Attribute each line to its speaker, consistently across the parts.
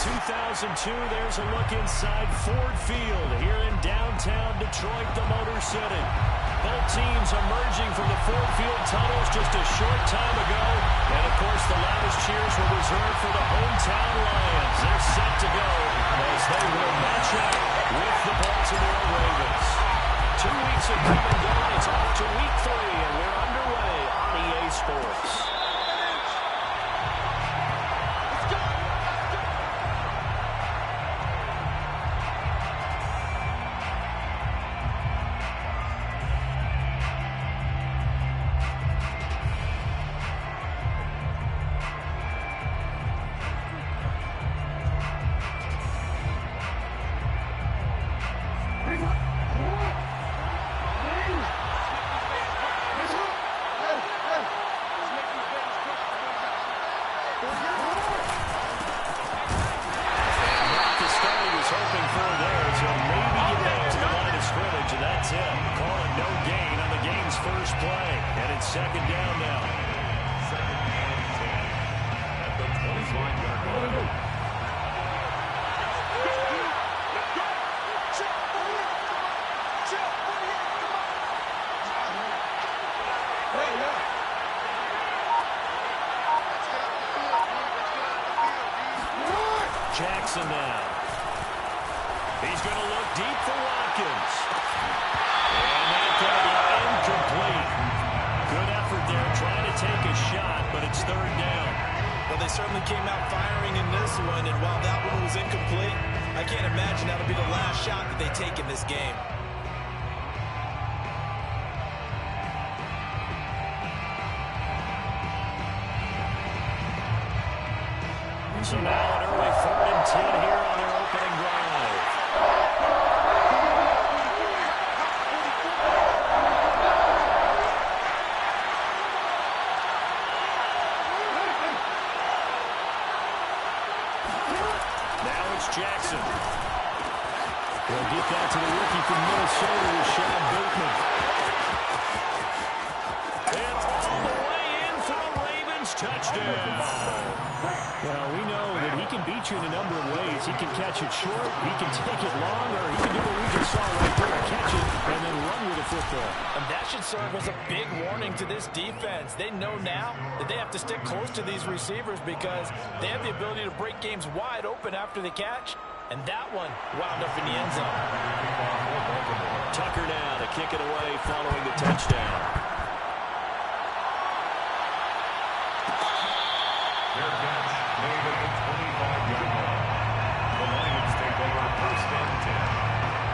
Speaker 1: 2002, there's a look inside Ford Field here in downtown Detroit, the Motor City. Both teams emerging from the Ford Field tunnels just a short time ago. And, of course, the loudest cheers were reserved for the hometown Lions. They're set to go as they will match up with the Baltimore Ravens. 2 weeks have come and gone. It's off to week 3, and we're underway on EA Sports. Jackson now. He's going to look deep for Watkins. And that's going to be incomplete. Good effort there trying to take a shot, but it's 3rd down.
Speaker 2: Well, they certainly came out firing in this one, and while that one was incomplete, I can't imagine that'll be the last shot that they take in this game.
Speaker 1: So now an early 3rd and 10 here on their opening drive. Now it's Jackson. They'll get that to the rookie from Minnesota with Sean Bateman. It's all the way in for a Ravens touchdown. Well, we know that he can beat you in a number of ways. He can catch it short, he can take it long, or he can do what we just saw right there, catch it and then run with the football.
Speaker 2: And that should serve as a big warning to this defense. They know now that they have to stick close to these receivers because they have the ability to break games wide open after the catch, and that one wound up in the end zone.
Speaker 1: Tucker now to kick it away following the touchdown.
Speaker 3: Their catch made at the 25-yard line. The Lions take over 1st and 10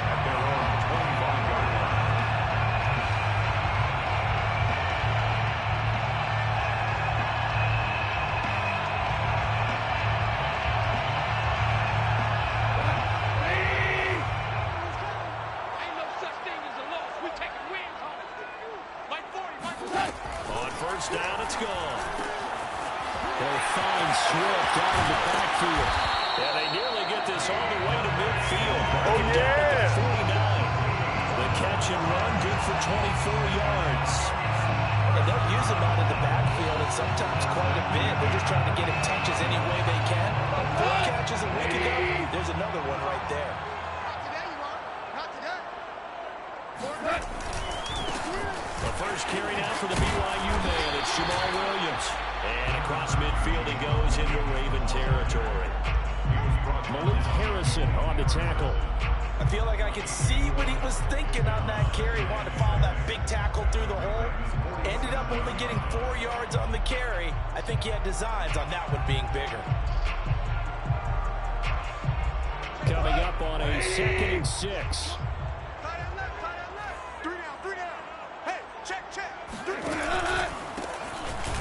Speaker 3: at their own 25-yard line.
Speaker 4: Ain't no such thing as a loss. We taking wins home. Like 40.
Speaker 1: On 1st down, it's gone. They'll find Swift out of the backfield. Yeah, they nearly get this all the way to midfield. Oh, yeah! 49. The catch and run, good for 24 yards.
Speaker 2: And they'll use him out of the backfield, and sometimes quite a bit. They're just trying to get him touches any way they can. 4 catches a week ago. There's another one right there.
Speaker 4: Not today, you are. Not today.
Speaker 1: The first carry now for the BYU man. It's Jamal Williams. And across midfield he goes into Raven territory. Malik Harrison on the tackle.
Speaker 2: I feel like I could see what he was thinking on that carry. Wanted to follow that big tackle through the hole. Ended up only getting 4 yards on the carry. I think he had designs on that one being bigger.
Speaker 1: Coming up on a 2nd and 6.
Speaker 4: Tight end left. 3 down. Hey, check. 3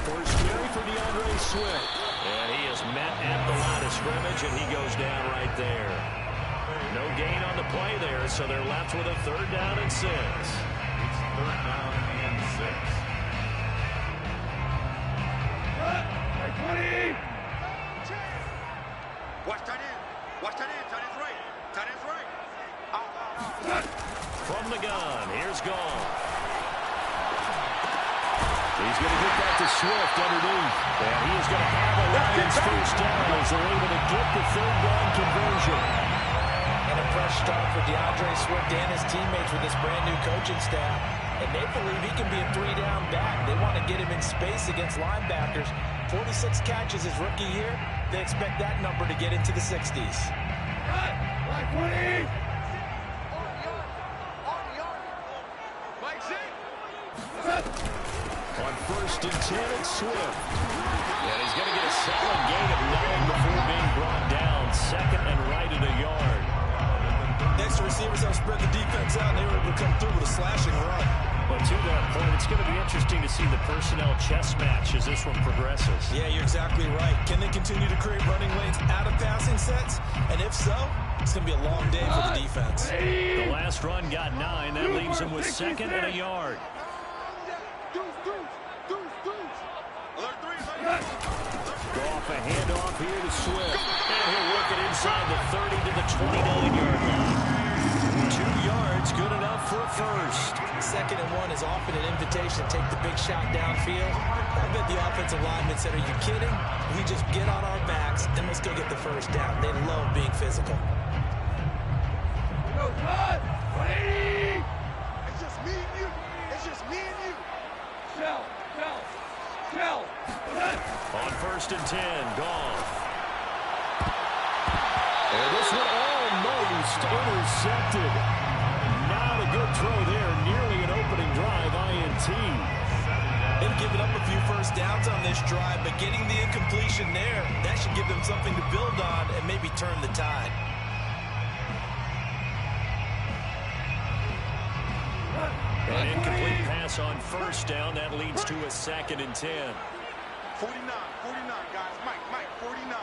Speaker 1: First carry for DeAndre Swift. And he is met at the line of scrimmage, and he goes down right there. No gain on the play there, so they're left with a 3rd down and 6.
Speaker 3: It's 3rd down and 6.
Speaker 4: Watch tight end. Tight end's right.
Speaker 1: From the gun, here's Gall. He's going to get that to Swift underneath. And he is going to have a Lions first down as they're able to get the third down conversion.
Speaker 2: And a fresh start for DeAndre Swift and his teammates with this brand-new coaching staff. And they believe he can be a three-down back. They want to get him in space against linebackers. 46 catches his rookie year. They expect that number to get into the 60s.
Speaker 1: On first and 10, it's Swift. And he's going to get a solid gain of 9 before being brought down. Second and right at a yard.
Speaker 2: Next, receivers have spread the defense out, and they were able to come through with a slashing run.
Speaker 1: But to that point, it's going to be interesting to see the personnel chess match as this one progresses.
Speaker 2: Yeah, you're exactly right. Can they continue to create running lanes out of passing sets? And if so, it's going to be a long day for the defense.
Speaker 1: The last run got 9. That leaves him with second and a yard. Off a handoff here to Swift. And he'll work it inside the 30 to the 29-yard line. 2 yards, good enough for a first.
Speaker 2: Second and 1 is often an invitation to take the big shot downfield. I bet the offensive linemen said, are you kidding? We just get on our backs and let's go get the first down. They love being physical.
Speaker 4: It's just me and you. It's just me and you. Shell.
Speaker 1: On first and 10, Goff. And this one almost intercepted. Not a good throw there. Nearly an opening drive, INT.
Speaker 2: They've given up a few first downs on this drive, but getting the incompletion there, that should give them something to build on and maybe turn the tide.
Speaker 1: An incomplete pass on first down. That leads to a second and 10.
Speaker 4: 49, guys. Mike, 49.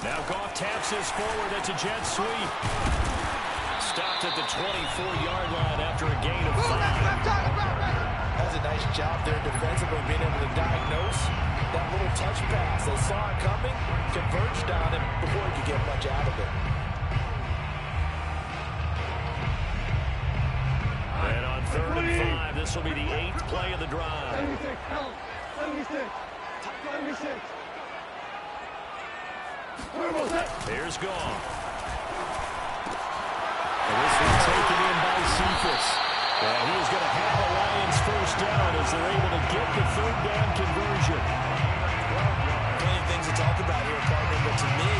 Speaker 1: Now Goff taps this forward. That's a jet sweep. Stopped at the 24-yard line after a gain of 5.
Speaker 2: That's a nice job there defensively, being able to diagnose that little touch pass. They saw it coming, converged on him before he could get much out of it.
Speaker 1: And on third and 5, this will be the 8th play of the drive.
Speaker 4: 76.
Speaker 1: Here's Goff. And this one's taken in by Cephas. And he is going to have a Lions first down as they're able to get the third down conversion.
Speaker 2: Plenty of things to talk about here, partner, but to me,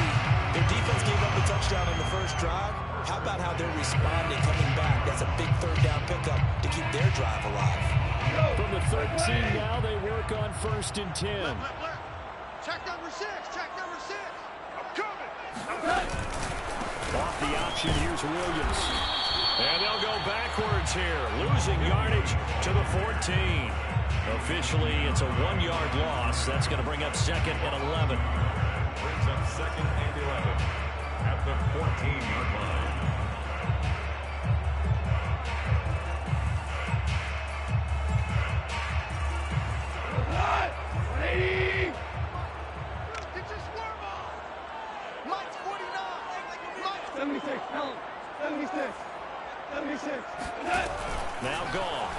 Speaker 2: their defense gave up a touchdown on the first drive. How about how they're responding, coming back? That's a big third down pickup to keep their drive alive.
Speaker 1: From the 13 now, they work on first and 10.
Speaker 4: Check number 6. I'm coming.
Speaker 1: Off the option, here's Williams. And they'll go backwards here, losing yardage to the 14. Officially, it's a 1-yard loss. That's going to bring up second and 11.
Speaker 3: Brings up second and 11 at the 14-yard line.
Speaker 4: Get your swerve on. Mike's 49. 76. 76.
Speaker 1: Now Goff.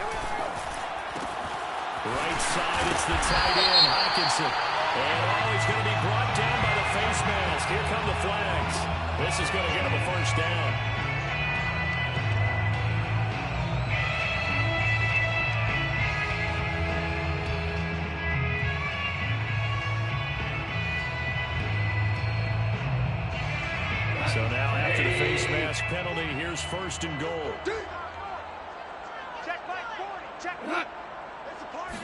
Speaker 1: Right side, it's the tight end, Hockenson. And he's going to be brought down by the face mask. Here come the flags. This is going to get him a first down. So now after the face mask penalty, here's first and goal.
Speaker 4: Check Mike 40. Check Mike. It's a party.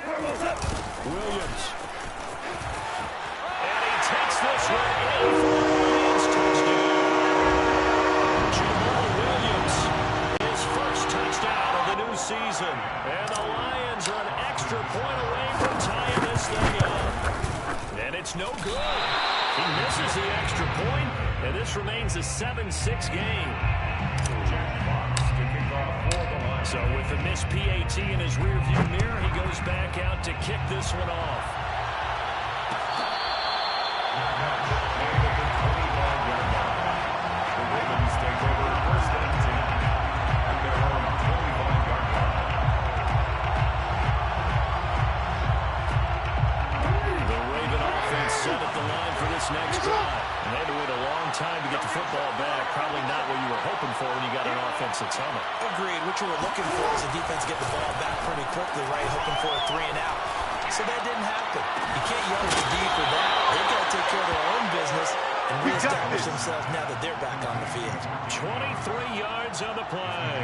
Speaker 1: Williams. And he takes this one in for a Lions touchdown. Jamal Williams, his first touchdown of the new season. And the Lions are an extra point away from tying this thing up. And it's no good. He misses the extra point, and this remains a 7-6 game. So with the missed PAT in his rearview mirror, he goes back out to kick this one off.
Speaker 3: The Ravens take over first and 10 at their own 25-yard line.
Speaker 1: football back. Probably not what you were hoping for when you got an offense that's humming.
Speaker 2: Agreed. What you were looking for is a defense get the ball back pretty quickly, right? Hoping for a 3 and out. So that didn't happen. You can't yell at the D for that. They've got to take care of their own business and reestablish themselves now that they're back on the field.
Speaker 1: 23 yards on the play.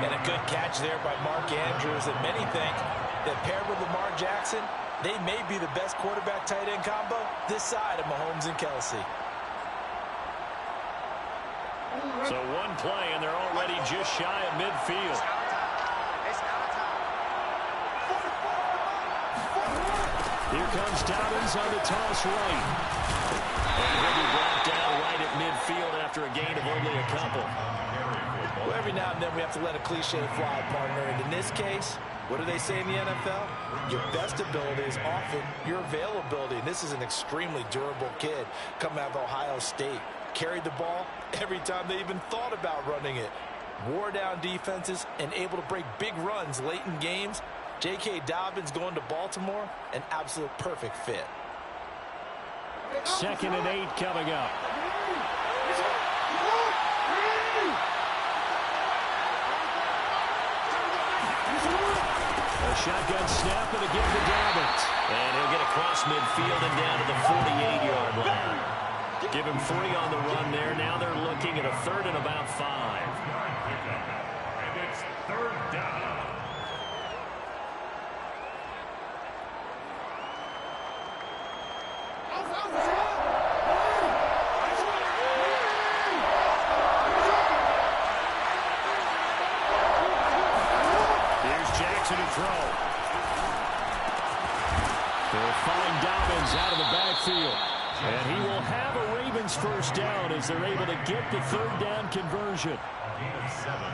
Speaker 2: And a good catch there by Mark Andrews. And many think that paired with Lamar Jackson, they may be the best quarterback-tight end combo this side of Mahomes and Kelsey.
Speaker 1: So one play, and they're already just shy of midfield. Here comes Dobbins on the toss right. And he'll be brought down right at midfield after a gain of only a couple.
Speaker 2: Well, every now and then we have to let a cliche fly, partner. And in this case, what do they say in the NFL? Your best ability is often your availability. And this is an extremely durable kid coming out of Ohio State. Carried the ball every time they even thought about running it. Wore down defenses and able to break big runs late in games. J.K. Dobbins going to Baltimore, an absolute perfect fit.
Speaker 1: 2nd and 8 coming up. A shotgun snap and again to Dobbins. And he'll get across midfield and down to the 48-yard line. Give him 3 on the run there. Now they're looking at a 3rd and about 5.
Speaker 3: And it's 3rd down.
Speaker 1: Here's Jackson to throw. They'll find Dobbins out of the backfield. And he will have a Ravens first down as they're able to get the 3rd down conversion.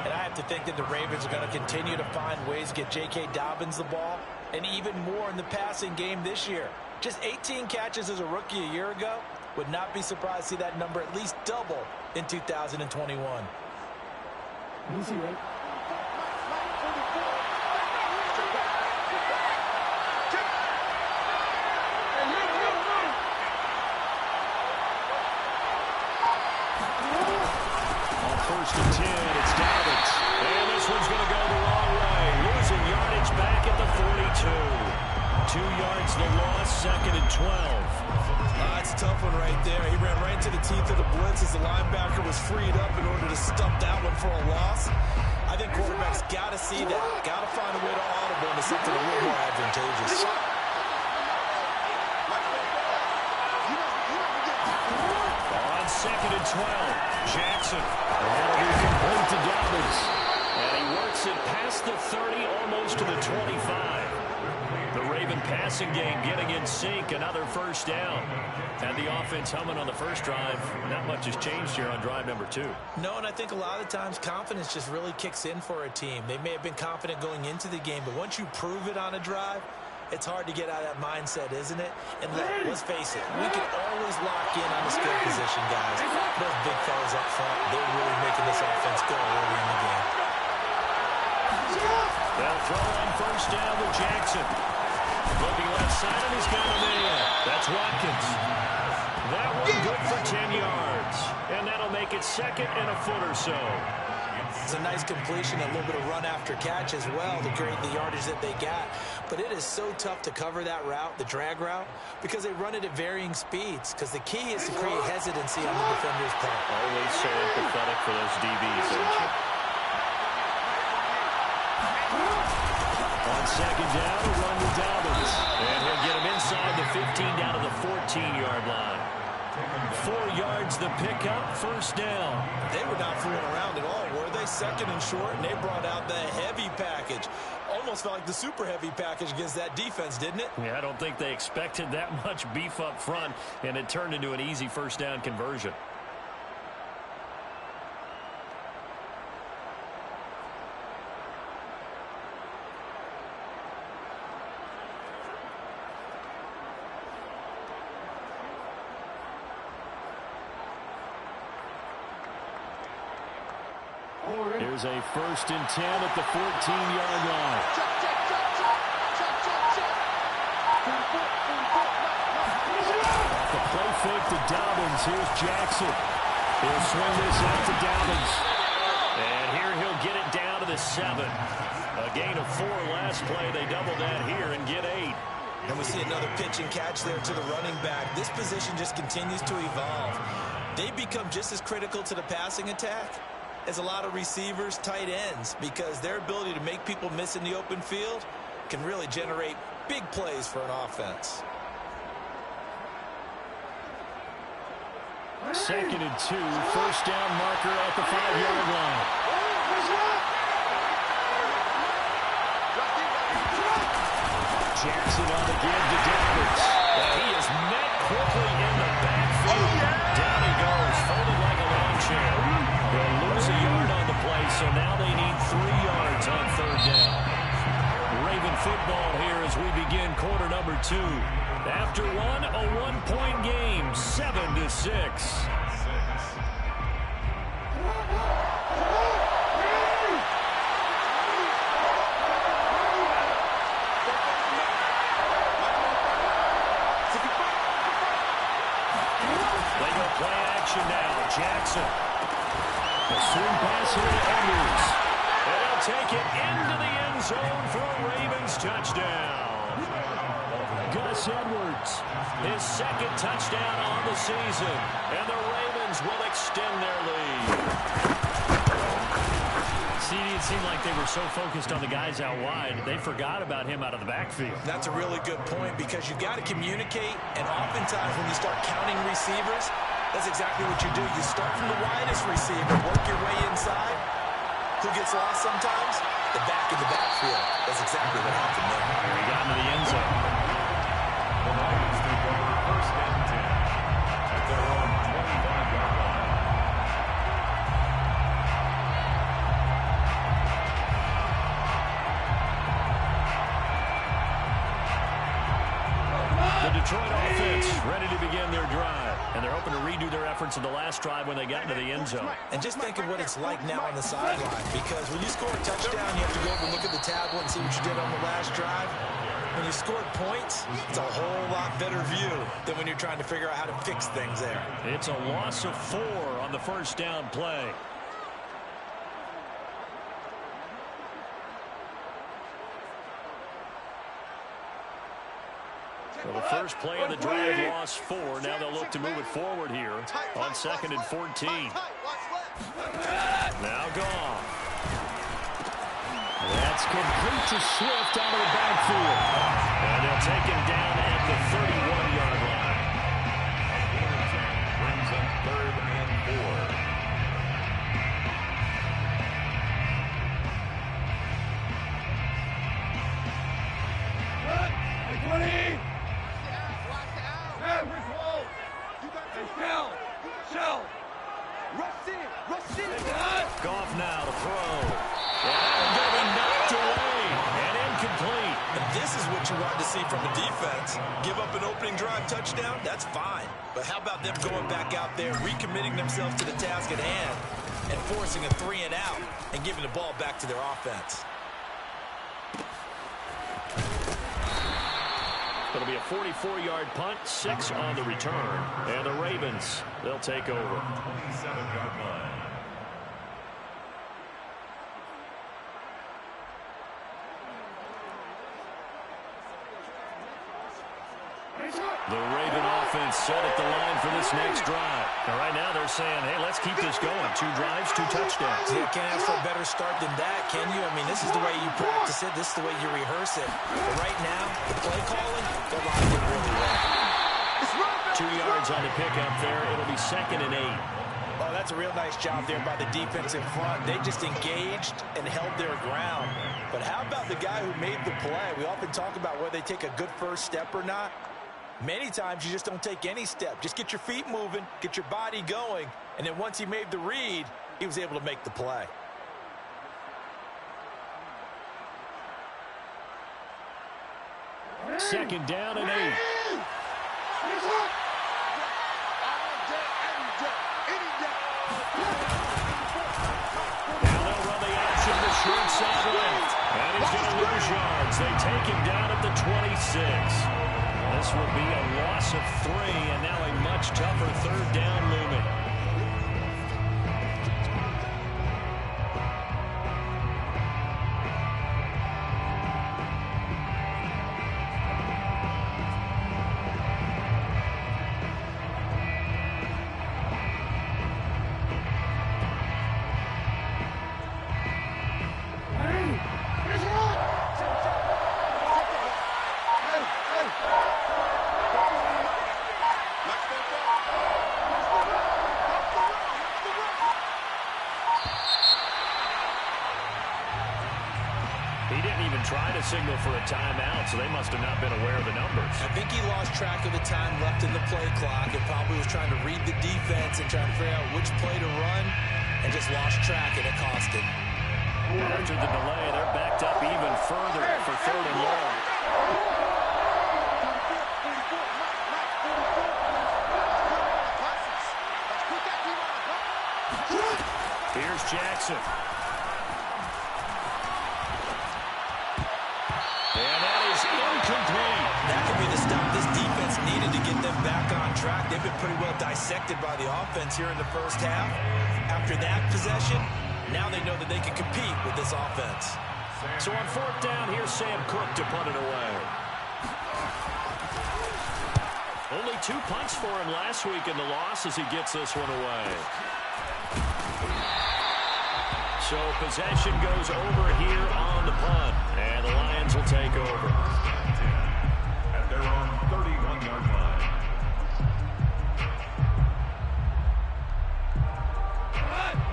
Speaker 2: And I have to think that the Ravens are going to continue to find ways to get J.K. Dobbins the ball, and even more in the passing game this year. Just 18 catches as a rookie a year ago. Would not be surprised to see that number at least double in 2021.
Speaker 5: Easy, right?
Speaker 1: First and 10, it's Dobbins. And this one's going to go the wrong way. Losing yardage back at the 42. 2 yards the loss, 2nd and 12.
Speaker 2: That's a tough one right there. He ran right into the teeth of the blitz as the linebacker was freed up in order to stop that one for a loss. I think quarterbacks got to see that. Got to find a way to audible into something a little more advantageous.
Speaker 1: On 2nd and 12, Jackson. That'll be complete to Dobbins. And he works it past the 30, almost to the 25. The Raven passing game getting in sync. Another first down. Had the offense humming on the first drive. Not much has changed here on drive number 2.
Speaker 2: No, and I think a lot of times confidence just really kicks in for a team. They may have been confident going into the game, but once you prove it on a drive, it's hard to get out of that mindset, isn't it? And let's face it, we can always lock in on the skill position, guys. Those big fellas up front, they're really making this offense go early in the game.
Speaker 1: They'll throw on first down with Jackson. Looking left side, and he's got a man. That's Watkins. That one good for 10 yards. And that'll make it 2nd and a foot or so.
Speaker 2: It's a nice completion, a little bit of run after catch as well to create the yardage that they got. But it is so tough to cover that route, the drag route, because they run it at varying speeds. Because the key is to create hesitancy on the defender's part.
Speaker 1: Always so empathetic for those DBs, aren't you? On 2nd down, a run to Dobbins. And he'll get him inside the 15 down to the 14-yard line. 4 yards the pickup, first down.
Speaker 2: They were not fooling around at all, were they? 2nd and short, and they brought out the heavy package. Almost felt like the super heavy package against that defense, didn't it?
Speaker 1: Yeah, I don't think they expected that much beef up front, and it turned into an easy first down conversion. Here's a 1st and 10 at the 14-yard line. Off the play fake to Dobbins. Here's Jackson. He'll swing this out to Dobbins. And here he'll get it down to the 7. A gain of 4 last play. They double that here and get 8.
Speaker 2: And we see another pitch and catch there to the running back. This position just continues to evolve. They become just as critical to the passing attack as a lot of receivers, tight ends, because their ability to make people miss in the open field can really generate big plays for an offense.
Speaker 1: 2nd and 2. First down marker at the 5-yard line. Jackson on the give to Dobbins. He is met quickly in the backfield. Down he goes, folded like a lawn chair. They'll lose a yard on the play, so now they need 3 yards on 3rd down. Raven football here as we begin quarter number 2. After one, a 1-point game, 7-6. Now, Jackson. The swing pass here to Edwards. And he'll take it into the end zone for a Ravens touchdown. Gus Edwards, his 2nd touchdown on the season. And the Ravens will extend their lead. CD, it seemed like they were so focused on the guys out wide, they forgot about him out of the backfield.
Speaker 2: That's a really good point because you've got to communicate, and oftentimes when you start counting receivers, that's exactly what you do. You start from the widest receiver, work your way inside. Who gets lost sometimes? The back in the backfield. That's exactly what happened there.
Speaker 1: He got into the end zone.
Speaker 3: The Lions take over 1st and 10 at their own 25-yard line.
Speaker 1: The Detroit offense ready to begin their drive. And they're hoping to redo their efforts in the last drive when they got into the end zone.
Speaker 2: And just think of what it's like now on the sideline, because when you score a touchdown, you have to go over and look at the tablet and see what you did on the last drive. When you scored points, it's a whole lot better view than when you're trying to figure out how to fix things there.
Speaker 1: It's a loss of 4 on the first down play. So the first play of the drive, loss 4. Now they'll look to move it forward here on 2nd and 14. Now gone. That's complete to Swift out of the backfield. And they'll take him down at the 31-yard line.
Speaker 3: Brings up 3rd and 4.
Speaker 4: Ready?
Speaker 1: Goff now to throw. And going to be knocked away and incomplete.
Speaker 2: And this is what you want to see from a defense. Give up an opening drive touchdown, that's fine. But how about them going back out there, recommitting themselves to the task at hand, and forcing a 3-and-out and giving the ball back to their offense.
Speaker 1: It'll be a 44-yard punt, 6 on the return. And the Ravens, they'll take over.
Speaker 3: 27-yard line.
Speaker 1: The Raven offense set at the line for this next drive. Now, right now they're saying, hey, let's keep this going. 2 drives, 2 touchdowns.
Speaker 2: You can't ask for a better start than that, can you? I mean, this is the way you practice it. This is the way you rehearse it. But right now, the play calling, they're locked in really well.
Speaker 1: 2 yards on the pickup there. It'll be 2nd and 8.
Speaker 2: Oh, that's a real nice job there by the defense in front. They just engaged and held their ground. But how about the guy who made the play? We often talk about whether they take a good first step or not. Many times you just don't take any step. Just get your feet moving, get your body going, and then once he made the read, he was able to make the play.
Speaker 1: Second down and 8.
Speaker 4: Now
Speaker 1: they'll run the option to short side left. And he's going to lose yards. They take him down at the 26. This will be a loss of 3, and now a much tougher 3rd down looming. signal for a timeout, so they must have not been aware of the numbers.
Speaker 2: I think he lost track of the time left in the play clock and probably was trying to read the defense and trying to figure out which play to run and just lost track, and it cost him.
Speaker 1: After the delay, they're backed up even further for 3rd and long. Here's Jackson. And that is incomplete.
Speaker 2: That could be the stop this defense needed to get them back on track. They've been pretty well dissected by the offense here in the first half. After that possession, now they know that they can compete with this offense.
Speaker 1: So on 4th down, here's Sam Cook to punt it away. Only 2 punts for him last week in the loss as he gets this one away. So possession goes over here on the punt, and the Lions will take over.
Speaker 3: At their own 31-yard line.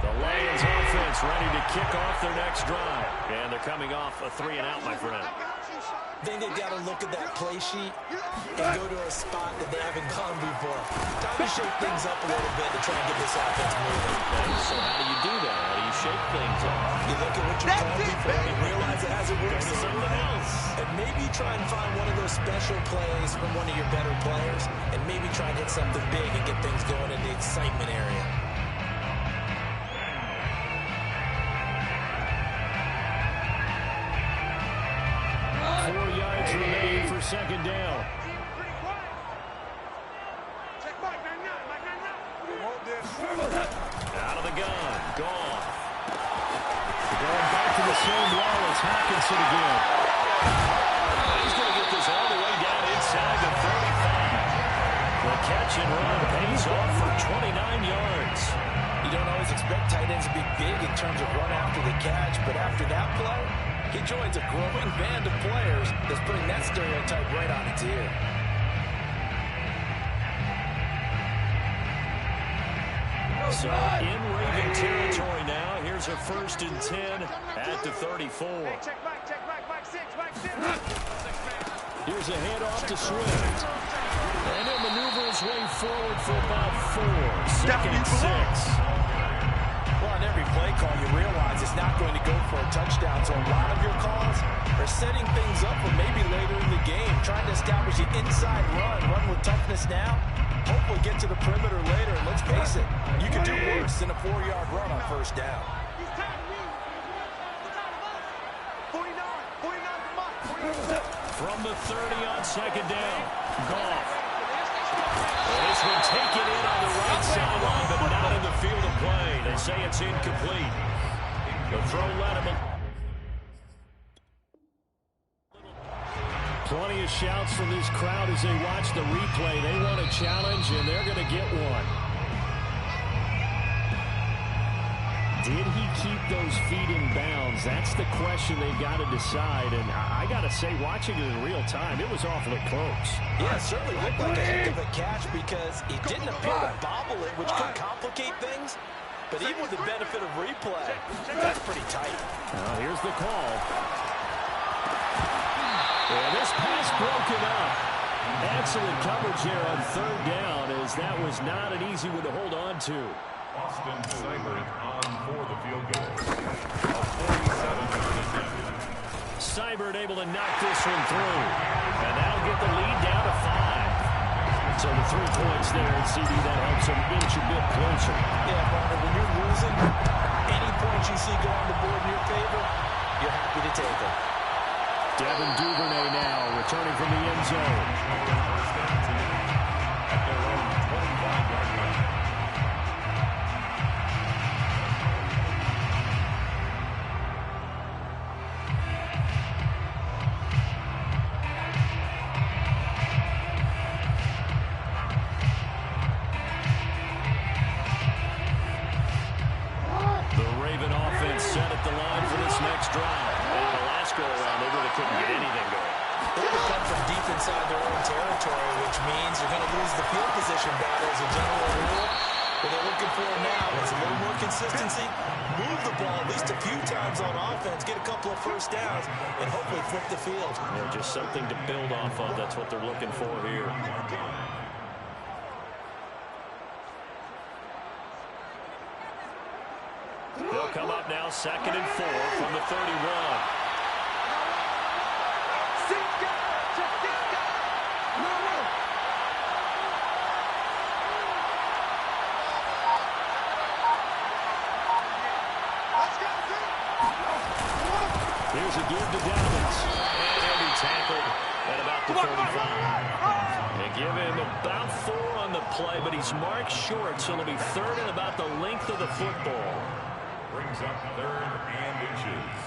Speaker 1: The Lions offense ready to kick off their next drive. And they're coming off a 3-and-out, my friend.
Speaker 2: I think they've got to look at that play sheet and go to a spot that they haven't gone before. Time to shake things up a little bit to try and get this offense moving.
Speaker 1: Okay, so how do you do that? How do you shake things up?
Speaker 2: You look at what you're told before and realize it hasn't worked
Speaker 1: Go to something else.
Speaker 2: And maybe try and find one of those special plays from one of your better players and maybe try and hit something big and get things going in the excitement area.
Speaker 1: 4 yards remain for 2nd down. Out of the gun. Gone. Going back to the same wall as Hawkinson again. He's going to get this all the way down inside the 35. The catch and run pays off for 29 yards.
Speaker 2: You don't always expect tight ends to be big in terms of run after the catch, but after that play, he joins a growing band of players that's putting that stereotype right on its ear.
Speaker 1: So in Raven territory now. Here's a 1st and 10 at the 34. Here's a handoff to Swift. And he'll maneuver his way forward for about 4. 2nd and 6.
Speaker 2: Well, on every play call, you realize it's not going to go for a touchdown. So a lot of your calls are setting things up for maybe later in the game, trying to establish an inside run with toughness now. Hopefully get to the perimeter later. And let's face it, you can do worse than a 4-yard run on 1st down.
Speaker 1: From the 30 on 2nd down. Goff. Well, this one taken in on the right sideline, but not in the field of play. They say it's incomplete. The throw led him. Plenty of shouts from this crowd as they watch the replay. They want a challenge, and they're going to get one. Did he keep those feet in bounds? That's the question they've got to decide. And I got to say, watching it in real time, it was awfully close.
Speaker 2: Yeah, it certainly looked like a heck of a catch because he didn't appear to bobble it, which could complicate things. But even with the benefit of replay, that's pretty tight.
Speaker 1: Now, here's the call. And this pass broken up. Excellent coverage here on 3rd down, as that was not an easy one to hold on to.
Speaker 3: Austin Seibert on for the field goal. A 47-yard attempt.
Speaker 1: Seibert able to knock this one through. And that'll get the lead down to 5. So the 3 points there, and CD, that helps them inch a bit closer.
Speaker 2: Yeah, Barner, when you're losing, any points you see go on the board in your favor, you're happy to take them.
Speaker 1: Devin Duvernay now returning from the end zone.
Speaker 3: At their own 25-yard line.
Speaker 1: The Raven offense set at the line for this next drive. And the last go-around, they really couldn't get anything going.
Speaker 2: They would come from deep inside their own territory, which means you're going to lose the field position battle as a general rule. What they're looking for now is a little more consistency, move the ball at least a few times on offense, get a couple of first downs, and hopefully flip the field.
Speaker 1: Yeah, just something to build off of. That's what they're looking for here. They'll come up now, 2nd and 4 from the 31. Here's a give to Dobbins. And he tackled at about the 35. They give him about 4 on the play, but he's marked short, so it'll be 3rd and about the length of the football.
Speaker 3: Brings up 3rd and inches.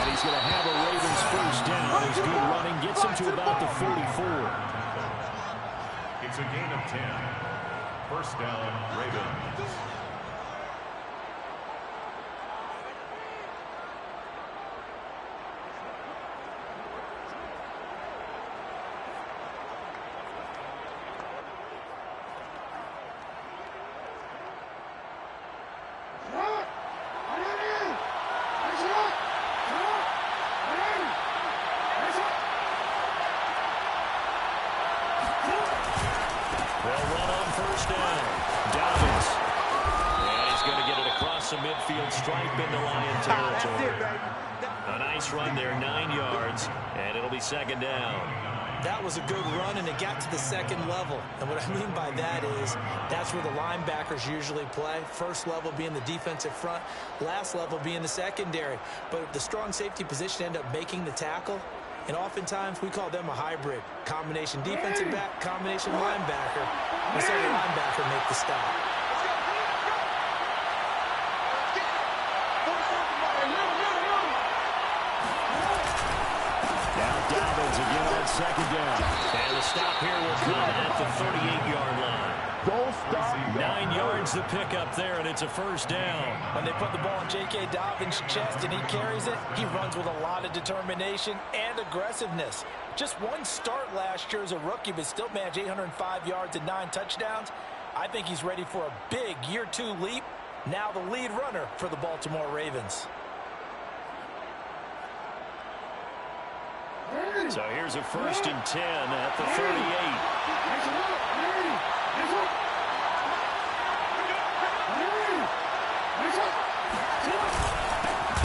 Speaker 1: He's going to have a Ravens first down. His good running gets him to about the 44.
Speaker 3: It's a gain of 10. First down, Ravens.
Speaker 1: The midfield stripe into Lion territory. A nice run there, 9 yards, and it'll be 2nd down.
Speaker 2: That was a good run, and it got to the 2nd level. And what I mean by that is that's where the linebackers usually play. First level being the defensive front, last level being the secondary. But the strong safety position ended up making the tackle, and oftentimes we call them a hybrid. Combination defensive back, combination linebacker. And so the linebacker make the stop.
Speaker 1: Dobbins again on 2nd down. And the stop here will come at the 38-yard line.
Speaker 5: Don't stop.
Speaker 1: 9 yards to pick up there, and it's a first down.
Speaker 2: When they put the ball in J.K. Dobbins' chest and he carries it, he runs with a lot of determination and aggressiveness. Just one start last year as a rookie, but still managed 805 yards and 9 touchdowns. I think he's ready for a big year 2 leap. Now the lead runner for the Baltimore Ravens.
Speaker 1: So here's a 1st and 10 at the 38.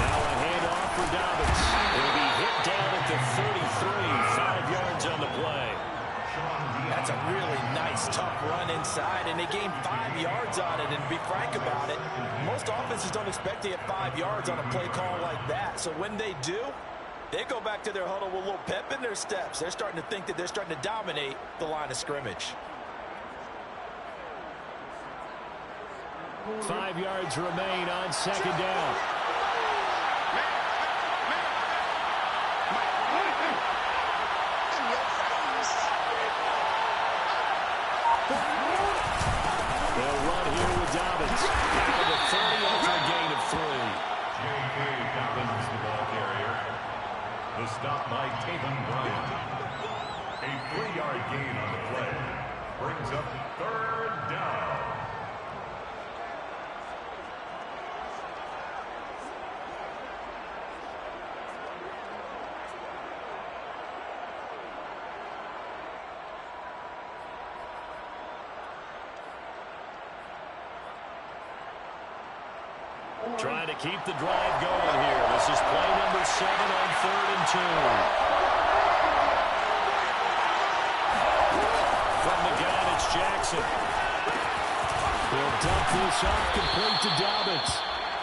Speaker 1: Now a handoff for Dobbins. It'll be hit down at the 33, 5 yards on the play.
Speaker 2: That's a really nice, tough run inside, and they gained 5 yards on it. And to be frank about it, most offenses don't expect to get 5 yards on a play call like that. So when they do, they go back to their huddle with a little pep in their steps. They're starting to think that they're starting to dominate the line of scrimmage.
Speaker 1: 5 yards remain on 2nd down. They'll run here with Dobbins. Out of the 30 after a gain of 3.
Speaker 3: J.K. Dobbins, the ball carrier. The stop by Taven Bryan. A 3-yard gain on the play. Brings up 3rd down.
Speaker 1: Trying to keep the drive going here. This is play number 7 on 3rd and 2. From the gun, it's Jackson. He'll dump this off complete to Dobbins.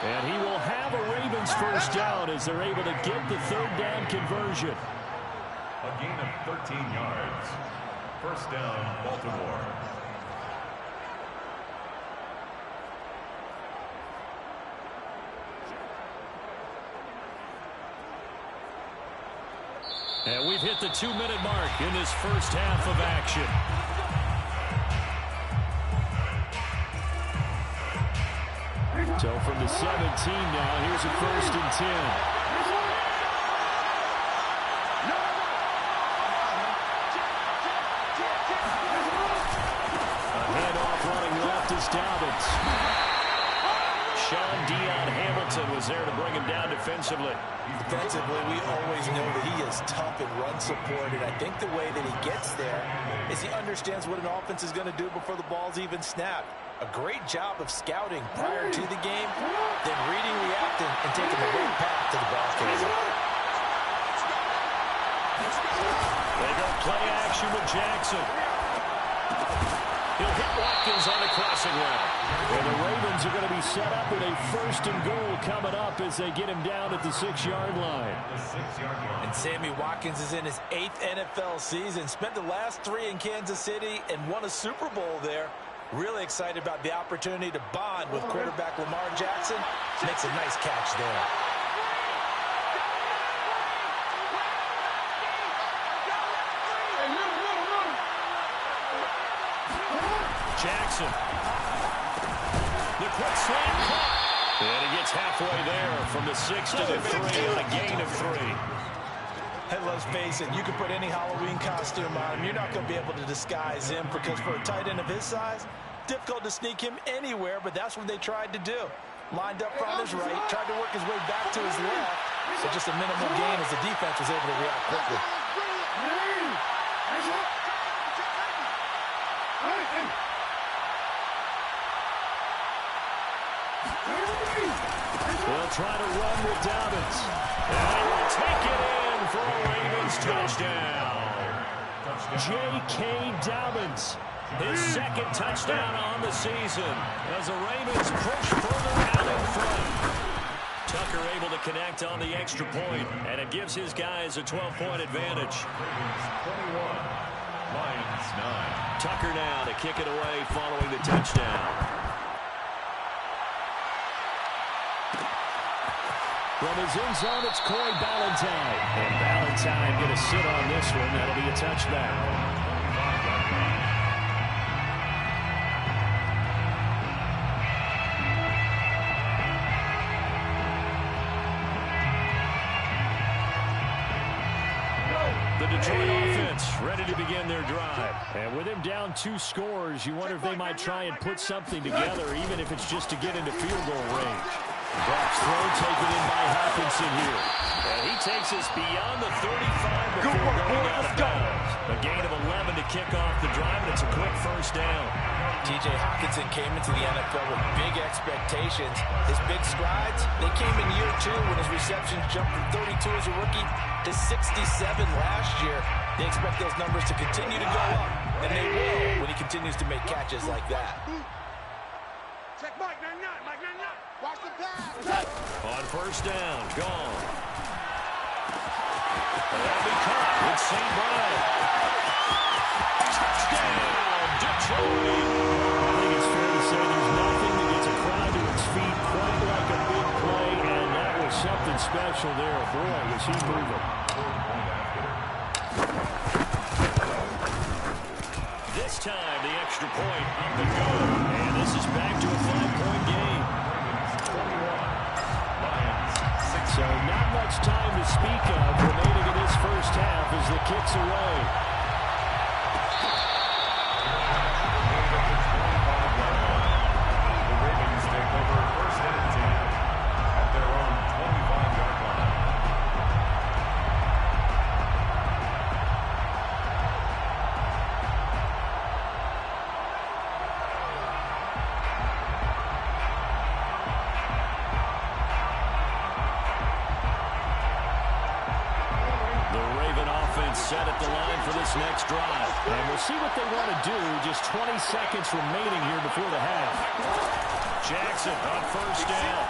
Speaker 1: And he will have a Ravens first down as they're able to get the 3rd down conversion.
Speaker 3: A gain of 13 yards. First down, Baltimore.
Speaker 1: And we've hit the 2-minute mark in this first half of action. So from the 17 now, here's a 1st and 10. A handoff running left is Dobbins. Sean Dion Hamilton was there to bring him down defensively.
Speaker 2: Defensively, we always know that he is tough in run support, and I think the way that he gets there is he understands what an offense is going to do before the ball's even snapped. A great job of scouting prior to the game, then reading, reacting, and taking the right path to the ball carrier.
Speaker 1: They go play action with Jackson. He'll hit Watkins on the crossing route. And the Ravens are going to be set up with a 1st and goal coming up as they get him down at the 6-yard line.
Speaker 2: And Sammy Watkins is in his 8th NFL season. Spent the last 3 in Kansas City and won a Super Bowl there. Really excited about the opportunity to bond with quarterback Lamar Jackson. Makes a nice catch there.
Speaker 1: Jackson. The quick slant caught. And he gets halfway there from the 6 to the 3 on a gain of 3.
Speaker 2: Hey, let's face it, you can put any Halloween costume on him. You're not going to be able to disguise him because for a tight end of his size, difficult to sneak him anywhere, but that's what they tried to do. Lined up on his right, tried to work his way back to his left. So just a minimal gain as the defense was able to react quickly.
Speaker 1: They'll try to run with Dobbins. And he will take it in for a Ravens touchdown. J.K. Dobbins, his 2nd touchdown on the season as the Ravens push further out in front. Tucker able to connect on the extra point, and it gives his guys a 12-point advantage.
Speaker 3: 21, Lions 9.
Speaker 1: Tucker now to kick it away following the touchdown. From his end zone, it's Corey Ballantyne. And Ballantyne going to sit on this one. That'll be a touchback. The Detroit offense ready to begin their drive. And with him down 2 scores, you wonder if they might try and put something together, even if it's just to get into field goal range. Drops throw taken in by Hopkinson here. And he takes us beyond the 35 before going out of bounds. A gain of 11 to kick off the drive, and it's a quick 1st down.
Speaker 2: T.J. Hockenson came into the NFL with big expectations. His big strides, they came in year 2 when his receptions jumped from 32 as a rookie to 67 last year. They expect those numbers to continue to go up, and they will when he continues to make catches like that.
Speaker 4: Check Mike 99, Mike 99. Watch the pass.
Speaker 1: On 1st down, gone. That'll be caught with St. Brown. Touchdown, Detroit. I think it's fair to say there's nothing that gets a crowd to its feet quite like a big play, and that was something special there. Boy, was he moving. This time, the extra point up and go. And this is back to a 5-point game. So not much time to speak of remaining in this first half as the kick's away.
Speaker 3: The Ravens take over 1st and 10 at their own 25-yard line.
Speaker 1: Set at the line for this next drive. And we'll see what they want to do. Just 20 seconds remaining here before the half. Jackson on 1st down.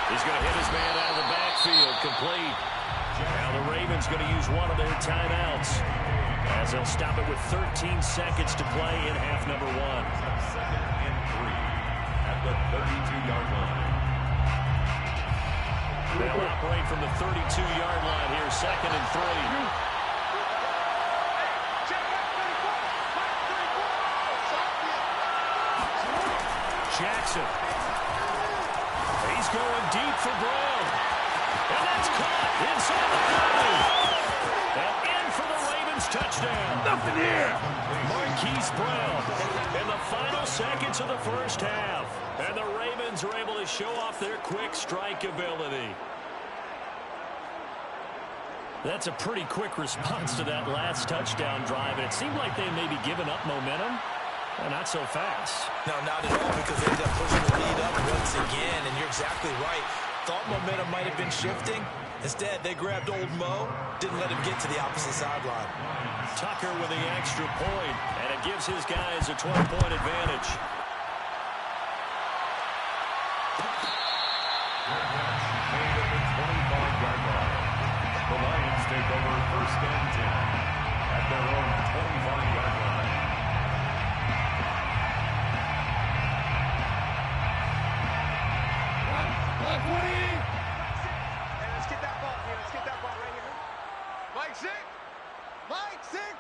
Speaker 1: He's going to hit his man out of the backfield. Complete. Now the Ravens going to use one of their timeouts as they'll stop it with 13 seconds to play in half number 1.
Speaker 3: 2nd and 3 at the 32-yard line.
Speaker 1: They'll operate from the 32-yard line here, 2nd and 3. Jackson. He's going deep for Brown. And that's caught inside the 30. And in for the Ravens touchdown.
Speaker 5: Nothing here.
Speaker 1: Marquise Brown in the final seconds of the first half. And the Ravens are able to show off their quick strike ability. That's a pretty quick response to that last touchdown drive. And it seemed like they may be giving up momentum. Well, not so fast.
Speaker 2: No, not at all, because they ended up pushing the lead up once again, and you're exactly right. Thought momentum might have been shifting. Instead, they grabbed old Mo, didn't let him get to the opposite sideline.
Speaker 1: Tucker with the extra point, and it gives his guys a 20-point advantage.
Speaker 3: Made at the 25-yard line. The Lions take over 1st and 10 at their own 25-yard line.
Speaker 4: Let's get that ball here. Let's get that ball right here. Mike Sick. Mike Sick.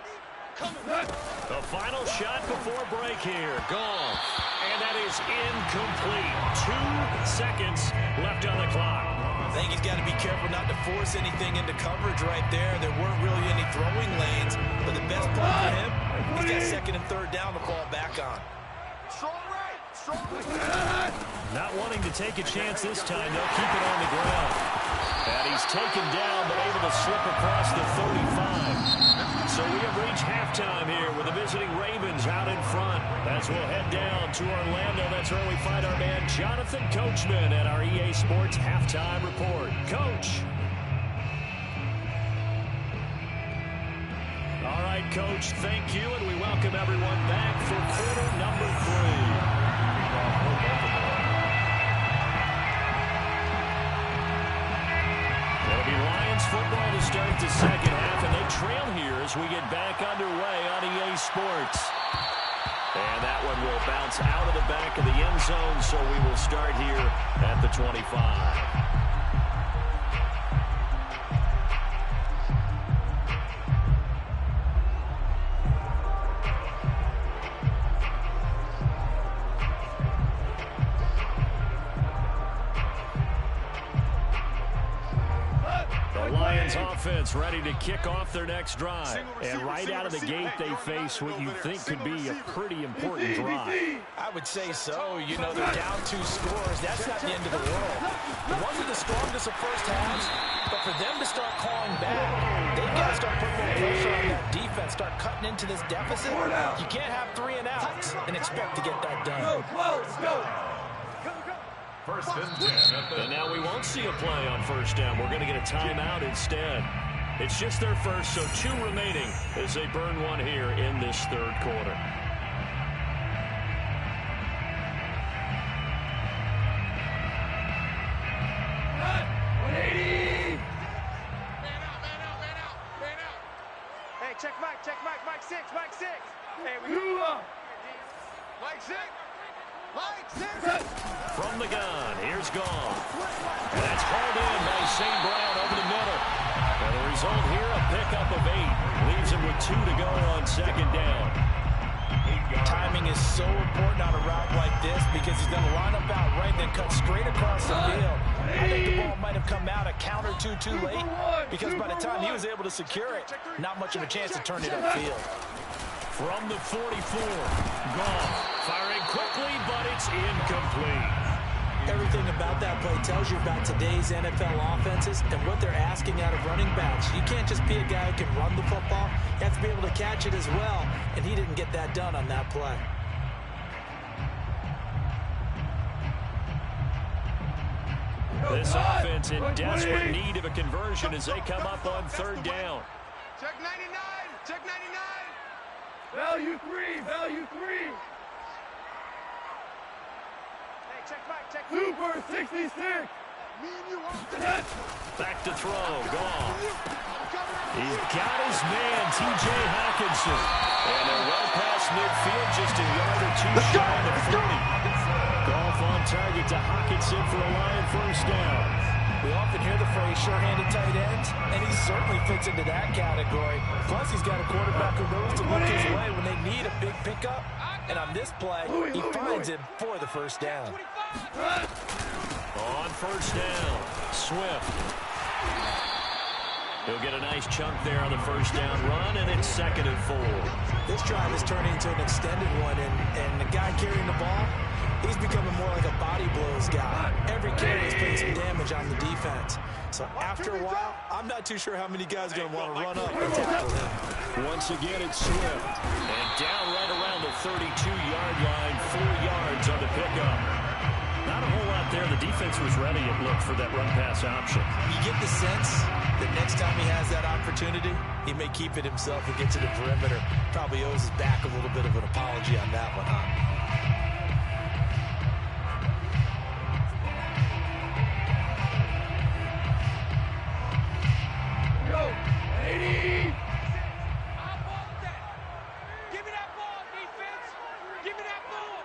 Speaker 1: The final shot before break here. Gone. And that is incomplete. 2 seconds left on the clock.
Speaker 2: I think he's got to be careful not to force anything into coverage right there. There weren't really any throwing lanes, but the best part for him, he's got 2nd and 3rd down to fall back on.
Speaker 4: Strong right. Strong right.
Speaker 1: Not wanting to take a chance this time. They'll keep it on the ground. And he's taken down, but able to slip across the 35. So we have reached halftime here with the visiting Ravens out in front. As we'll head down to Orlando, that's where we find our man Jonathan Coachman at our EA Sports Halftime Report. Coach. All right, Coach, thank you, and we welcome everyone back for quarter number 3. It'll be Lions football to start the second half, and they trail here as we get back underway on EA Sports. And that one will bounce out of the back of the end zone, so we will start here at the 25. Offense ready to kick off their next drive. And right out of the gate, they face what you think could be a pretty important drive.
Speaker 2: I would say so. You know, they're down 2 scores. That's not the end of the world. It wasn't the strongest of first halves, but for them to start calling back, they've got to start putting more pressure on that defense, start cutting into this deficit. You can't have 3 and outs and expect to get that done.
Speaker 5: Let's go.
Speaker 3: 1st and 10.
Speaker 1: And now we won't see a play on 1st down. We're going to get a timeout instead. It's just their first, so 2 remaining as they burn one here in this 3rd quarter.
Speaker 4: Hey, check Mike. Mike 6. Hey, we go. Mike 6. Mike 6.
Speaker 1: From the gun, here's Gone. And that's hauled in by St. Brown over the middle. And the result here, a pickup of 8. Leaves him with 2 to go on 2nd down.
Speaker 2: Timing is so important on a route like this because he's going to line up out right, then cut straight across the field. I think the ball might have come out a count or 2 too late because by the time he was able to secure it, not much of a chance to turn it upfield.
Speaker 1: From the 44, Gone. Firing quickly, but it's incomplete.
Speaker 2: Everything about that play tells you about today's NFL offenses and what they're asking out of running backs. You can't just be a guy who can run the football. You have to be able to catch it as well, and he didn't get that done on that play.
Speaker 1: This offense in desperate need of a conversion as they come up on 3rd down.
Speaker 4: Check 99. Check 99.
Speaker 5: Value 3.
Speaker 4: Hey, check Mike. Check
Speaker 5: Super 66.
Speaker 4: Me and you off the
Speaker 1: Back to throw, Gone. He's got his man, T.J. Hawkinson. And they're well past midfield, just a yard or 2 shy of the 40. Golf on target to Hawkinson for a Lion 1st down.
Speaker 2: We often hear the phrase sure-handed tight ends, and he certainly fits into that category. Plus, he's got a quarterback who knows to look his way when they need a big pickup. And on this play, he finds him for the first down.
Speaker 1: On first down, Swift. He'll get a nice chunk there on the first down run, and it's 2nd and 4.
Speaker 2: This drive is turning into an extended one, and the guy carrying the ball, he's becoming more like a body blows guy. Every carry is putting some damage on the defense. So after a while, I'm not too sure how many guys are going to want to run up and tackle him.
Speaker 1: Once again, it's Swift. And down right around the 32-yard line, 4 yards on the pickup. Not a whole lot there. The defense was ready, it looked, for that run-pass option.
Speaker 2: You get the sense that next time he has that opportunity, he may keep it himself and get to the perimeter. Probably owes his back a little bit of an apology on that one, huh?
Speaker 5: Go! 80!
Speaker 4: Give me that ball, defense! Give me that ball!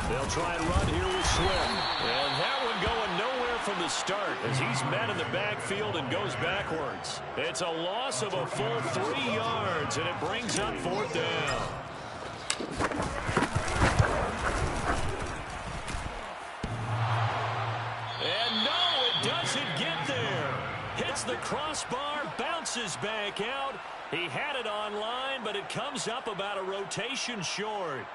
Speaker 1: They'll try and run here with Swift. And that one going nowhere from the start as he's met in the backfield and goes backwards. It's a loss of a full 3 yards, and it brings up 4th down. And no, it doesn't get there. Hits the crossbar, bounces back out. He had it online, but it comes up about a rotation short.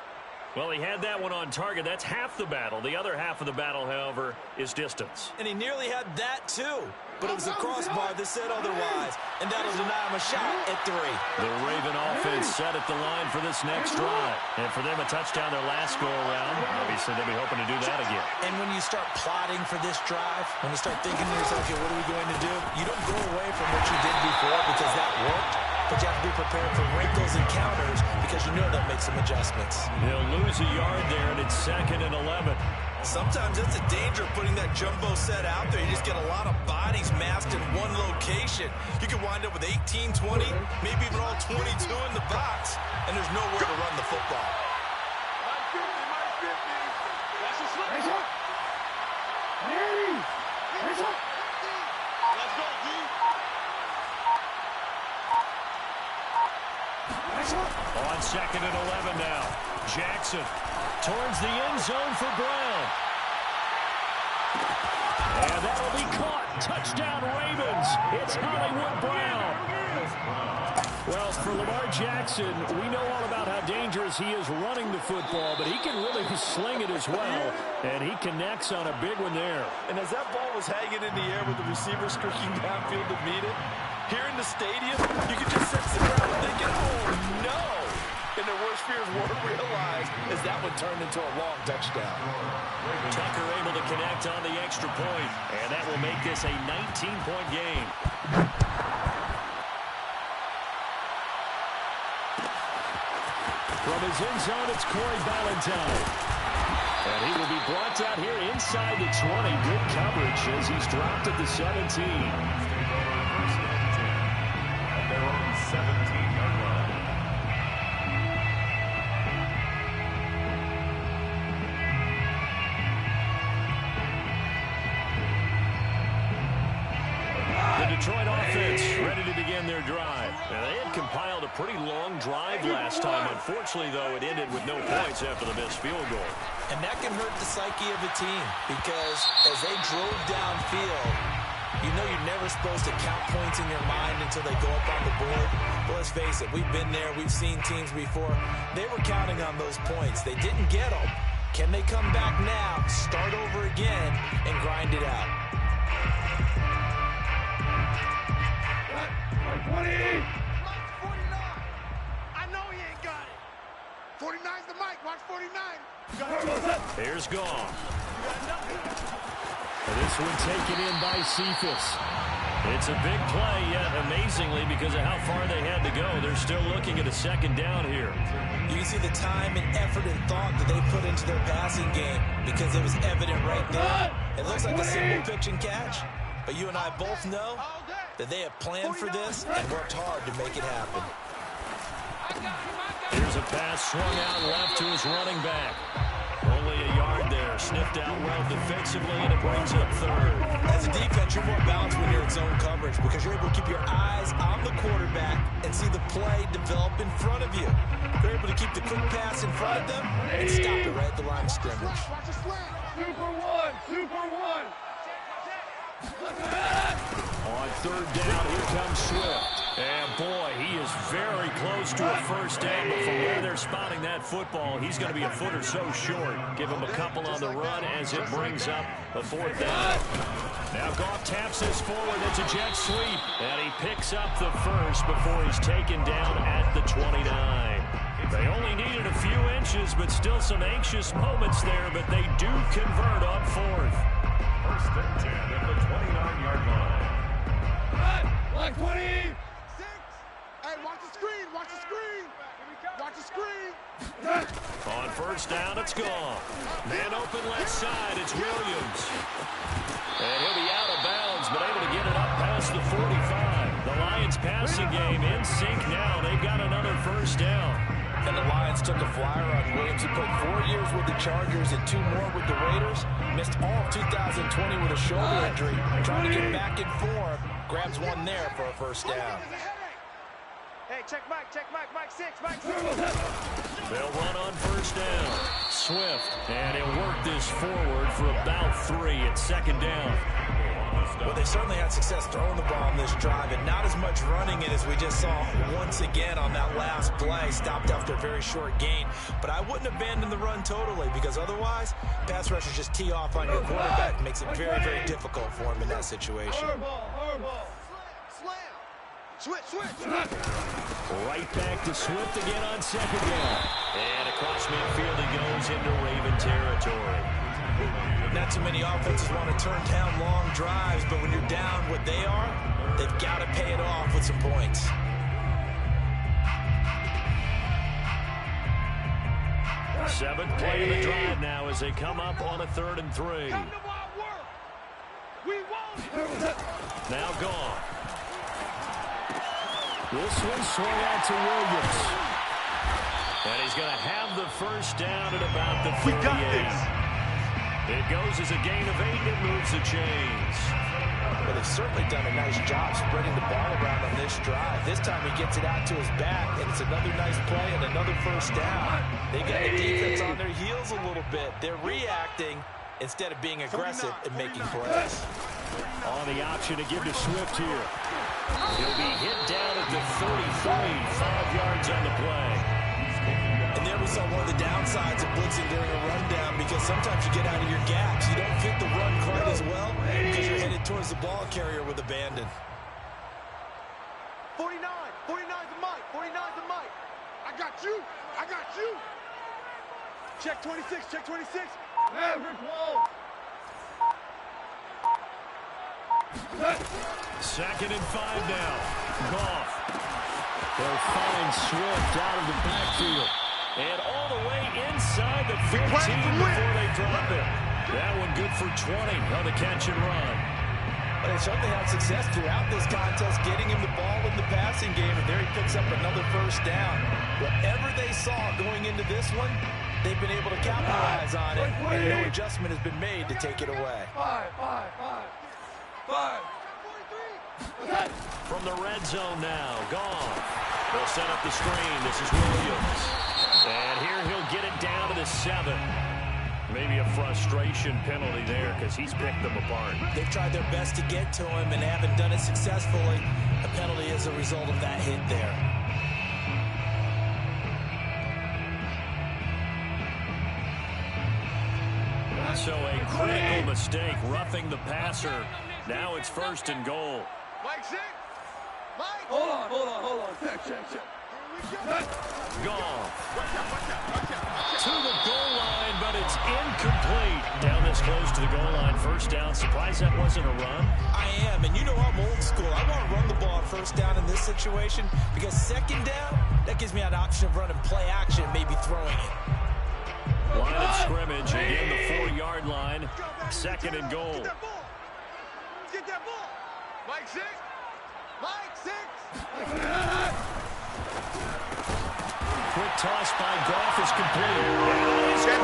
Speaker 1: Well, he had that one on target. That's half the battle. The other half of the battle, however, is distance.
Speaker 2: And he nearly had that, too. But it was a crossbar that said otherwise, and that'll deny him a shot at 3.
Speaker 1: The Raven offense set at the line for this next drive. And for them, a touchdown their last go-around. Obviously, they'll be hoping to do that again.
Speaker 2: And when you start plotting for this drive, when you start thinking to yourself, okay, what are we going to do? You don't go away from what you did before because that worked. But you have to be prepared for wrinkles and counters because you know they'll make some adjustments.
Speaker 1: They'll lose a yard there, and it's 2nd and 11.
Speaker 2: Sometimes that's the danger of putting that jumbo set out there. You just get a lot of bodies massed in one location. You could wind up with 18, 20, maybe even all 22 in the box, and there's nowhere to run the football.
Speaker 4: That's a slip.
Speaker 5: Raise up! 80! Raise up!
Speaker 4: Let's go, D.
Speaker 1: On 2nd and 11 now. Jackson towards the end zone for Brown. And that'll be caught. Touchdown Ravens. It's Hollywood Brown. Well, for Lamar Jackson, we know all about how dangerous he is running the football, but he can really sling it as well, and he connects on a big one there.
Speaker 2: And as that ball was hanging in the air with the receiver streaking downfield to meet it, here in the stadium, you could just sense the crowd thinking, oh, no. And their worst fears weren't realized as that one turned into a long touchdown.
Speaker 1: Tucker able to connect on the extra point, and that will make this a 19-point game. From his end zone, it's Corey Ballantyne. And he will be brought down here inside the 20. Good coverage as he's dropped at the 17.
Speaker 3: Their own 17-yard line.
Speaker 1: The Detroit offense ready to begin their drive. Now, they had compiled a pretty long drive last time. Unfortunately, though, it ended with no points after the missed field goal.
Speaker 2: And that can hurt the psyche of a team because as they drove downfield, you know you're never supposed to count points in your mind until they go up on the board. But let's face it, we've been there. We've seen teams before. They were counting on those points. They didn't get them. Can they come back now, start over again, and grind it out?
Speaker 5: 20!
Speaker 4: Mike's 49. I know he ain't got it. 49's the Mike. Watch 49.
Speaker 1: Here's Goff. And this one taken in by Cephas. It's a big play, yet amazingly, because of how far they had to go, they're still looking at a 2nd down here.
Speaker 2: You can see the time and effort and thought that they put into their passing game because it was evident right there. It looks like a simple pitch and catch, but you and I both know that they have planned for this and worked hard to make it happen.
Speaker 1: Here's a pass swung out left to his running back. Only a yard there. there, sniffed out well defensively, and it brings up third.
Speaker 2: As a defense, you're more balanced when you're in zone coverage because you're able to keep your eyes on the quarterback and see the play develop in front of you. You're able to keep the quick pass in front of them and stop it right at the line of scrimmage.
Speaker 5: Super one! Super one!
Speaker 1: On third down, here comes Swift. And boy, he is very close to a first down, but from where they're spotting that football, he's going to be a foot or so short. Give him a couple on the run as it brings up a fourth down. Now Goff taps this forward. It's a jet sweep. And he picks up the first before he's taken down at the 29. They only needed a few inches, but still some anxious moments there, but they do convert on fourth.
Speaker 3: First and 10 at the 29-yard line.
Speaker 5: Like 20!
Speaker 4: Hey, watch the screen! Watch the screen! Watch the screen!
Speaker 1: On first down, it's gone. Man open left side, it's Williams. And he'll be out of bounds, but able to get it up past the 45. The Lions passing game in sync now. They've got another first down.
Speaker 2: And the Lions took a flyer on Williams. He played 4 years with the Chargers and 2 more with the Raiders. Missed all of 2020 with a shoulder injury. Trying to get back in form. Grabs one there for a first down.
Speaker 4: Hey, check Mike, Mike 6, Mike 6.
Speaker 1: They'll run on first down. Swift, and he'll work this forward for about 3 at second down.
Speaker 2: Well, they certainly had success throwing the ball on this drive, and not as much running it as we just saw once again on that last play. Stopped after a very short gain. But I wouldn't abandon the run totally, because otherwise, pass rushers just tee off on your quarterback. Makes it very, very difficult for him in that situation.
Speaker 5: Hardball.
Speaker 4: Slam! Switch!
Speaker 1: Right back to Swift again on second down. And across midfield he goes into Raven territory.
Speaker 2: Not too many offenses want to turn down long drives, but when you're down what they are, they've got to pay it off with some points.
Speaker 1: Seventh play of the drive now as they come up on a 3rd and 3.
Speaker 4: We won't!
Speaker 1: Now gone. This one swung out to Williams. And he's going to have the first down at about the 48.
Speaker 4: We got this.
Speaker 1: It goes as a gain of 8 and it moves the chains.
Speaker 2: Well, they've certainly done a nice job spreading the ball around on this drive. This time he gets it out to his back, and it's another nice play and another first down. They got the defense on their heels a little bit. They're reacting instead of being aggressive and making plays.
Speaker 1: On the option to give to Swift here. He'll be hit down at the 33, 5 yards on the play.
Speaker 2: And there we saw one of the downsides of blitzing during a rundown, because sometimes you get out of your gaps. You don't fit the run quite as well because you're headed towards the ball carrier with abandon.
Speaker 4: 49 the Mike, 49 the Mike. I got you. Check 26.
Speaker 5: Average wall.
Speaker 1: 2nd and 5 now. Goff. They'll find Swift out of the backfield. And all the way inside the 15 before they drop it. That one good for 20 on the catch and run.
Speaker 2: But they certainly had success throughout this contest, getting him the ball in the passing game, and there he picks up another first down. Whatever they saw going into this one, they've been able to capitalize on it, and no adjustment has been made to take it away.
Speaker 5: Five.
Speaker 1: From the red zone now, Goff. They'll set up the screen. This is Williams. And here he'll get it down to the 7. Maybe a frustration penalty there because he's picked them apart.
Speaker 2: They've tried their best to get to him and haven't done it successfully. A penalty as a result of that hit there.
Speaker 1: So a critical mistake, roughing the passer. Now it's 1st and goal.
Speaker 4: Mike 6. Mike.
Speaker 5: Hold on. Check.
Speaker 1: Goff. To the goal line, but it's incomplete. Down this close to the goal line. First down. Surprised that wasn't a run?
Speaker 2: I am, and you know I'm old school. I want to run the ball on first down in this situation because second down, that gives me an option of running play action, maybe throwing it.
Speaker 1: Line of scrimmage, again the 4-yard line. 2nd and goal.
Speaker 4: Get that ball. Mike 6.
Speaker 1: Quick toss by Goff is complete. And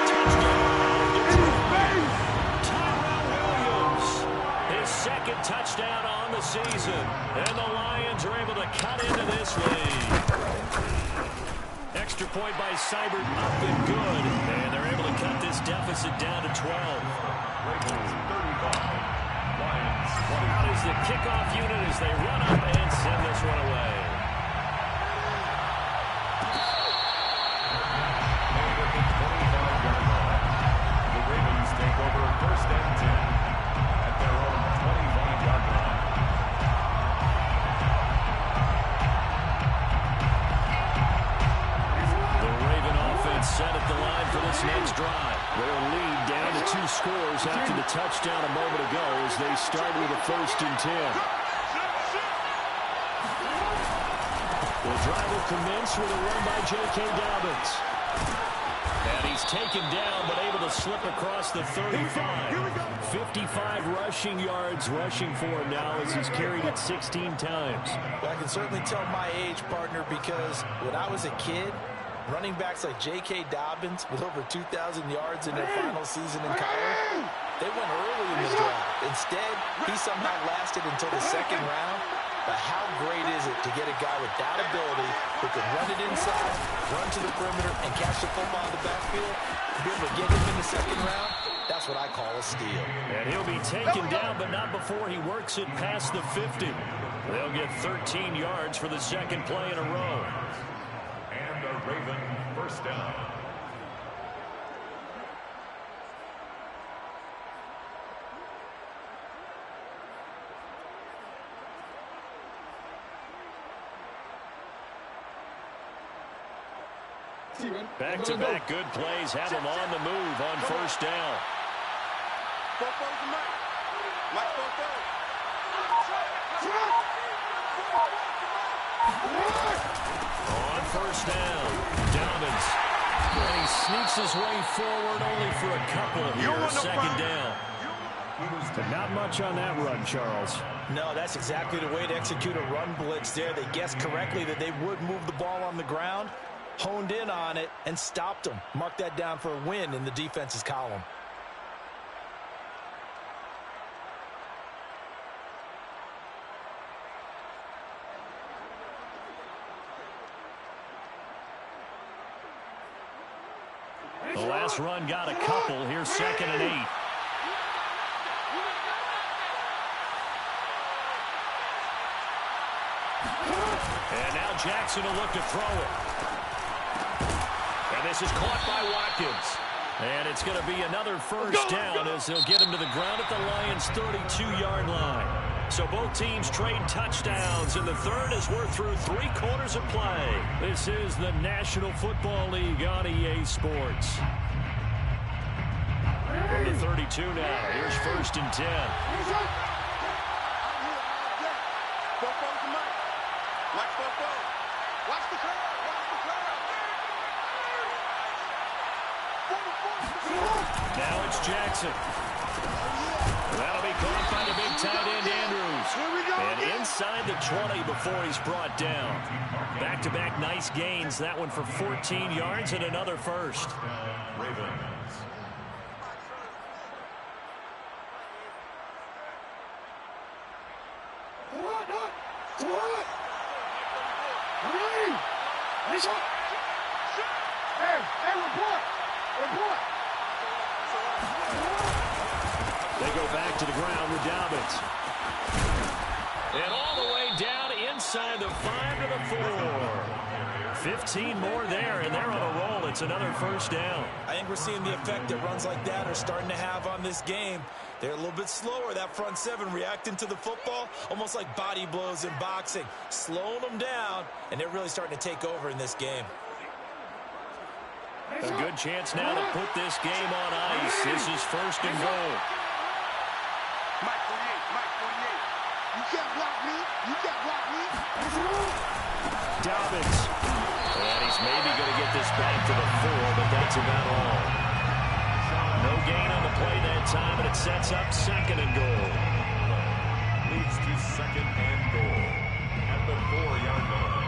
Speaker 1: touchdown. second touchdown on the season. And the Lions are able to cut into this lead. Extra point by Seibert, up and good. And they're able to cut this deficit down to 12.
Speaker 3: Ravens 35. Lions 20.
Speaker 1: Out is the kickoff unit as they run up and send this one away.
Speaker 3: And at the 25-yard line, the Ravens take over first and 10 at their own 25-yard line.
Speaker 1: Set at the line for this next drive. Their lead down to 2 scores after the touchdown a moment ago as they start with a 1st and 10. The drive will commence with a run by J.K. Dobbins. And he's taken down but able to slip across the 35. 55 rushing yards rushing for him now as he's carried it 16 times.
Speaker 2: I can certainly tell my age, partner, because when I was a kid, running backs like J.K. Dobbins with over 2,000 yards in their final season in college, they went early in the draft. Instead, he somehow lasted until the 2nd round. But how great is it to get a guy with that ability who can run it inside, run to the perimeter, and catch the football in the backfield? To be able to get him in the 2nd round, that's what I call a steal.
Speaker 1: And he'll be taken down, but not before he works it past the 50. They'll get 13 yards for the 2nd play in a row.
Speaker 3: And a Raven first down.
Speaker 1: Back-to-back good plays have him on the move on 1st down. On 1st down, Dobbins. And he sneaks his way forward only for a couple here, 2nd down. But not much on that run, Charles.
Speaker 2: No, that's exactly the way to execute a run blitz there. They guessed correctly that they would move the ball on the ground, honed in on it, and stopped them. Mark that down for a win in the defense's column.
Speaker 1: The last run got a couple. Here's 2nd and 8. And now Jackson will look to throw it. And this is caught by Watkins. And it's going to be another 1st down as they'll get him to the ground at the Lions' 32-yard line. So both teams trade touchdowns, and the 3rd as we're through 3 quarters of play. This is the National Football League on EA Sports. From the 32 now, here's 1st and 10. Now it's Jackson. That'll be caught by the big tight end, Andrews. And inside the 20 before he's brought down. Back-to-back nice gains. That one for 14 yards and another 1st.
Speaker 3: Ravens.
Speaker 1: They go back to the ground with Dobbins. And all the way down inside the 5 to the 4. 15 more there, and they're on a roll. It's another 1st down.
Speaker 2: I think we're seeing the effect that runs like that are starting to have on this game. They're a little bit slower, that front 7, reacting to the football, almost like body blows in boxing, slowing them down, and they're really starting to take over in this game.
Speaker 1: A good chance now to put this game on ice. This is 1st and goal.
Speaker 5: Mike 48. You can't block me. You can't block me.
Speaker 1: Dobbins. And he's maybe going to get this back to the 4, but that's about all. No gain on the play that time, and it sets up 2nd and goal.
Speaker 3: Leads to 2nd and goal at the 4-yard line.